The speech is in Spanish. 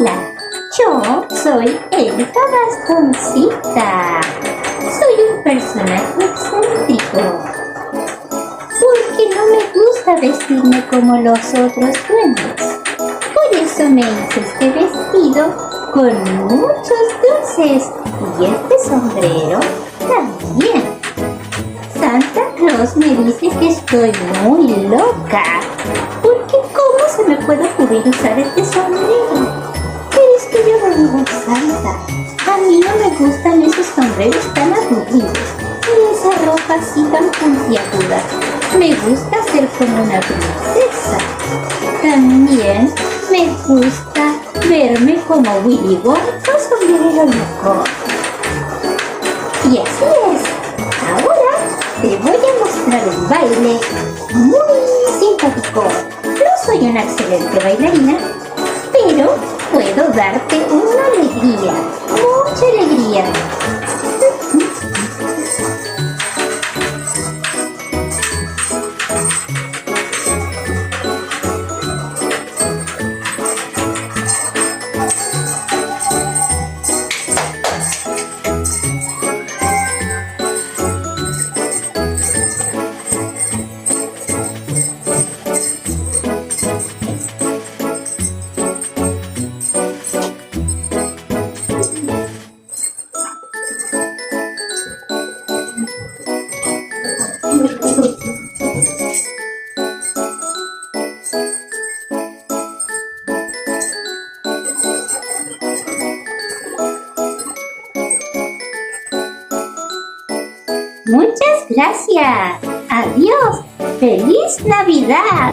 Hola, yo soy Erika Bastoncita. Soy un personaje excéntrico porque no me gusta vestirme como los otros duendes. Por eso me hice este vestido con muchos dulces y este sombrero también. Santa Claus me dice que estoy muy loca, porque ¿cómo se me puede ocurrir usar este sombrero? Pero es que yo no vivo Santa. A mí no me gustan esos sombreros tan aburridos y esa ropa así tan puntiaguda. Me gusta ser como una princesa. También me gusta verme como Willy Wonka, sombrero loco. Y así es. Ahora te voy a mostrar un baile muy simpático. No soy una excelente bailarina, pero puedo darte una alegría, mucha alegría. Muchas gracias. Adiós. ¡Feliz Navidad!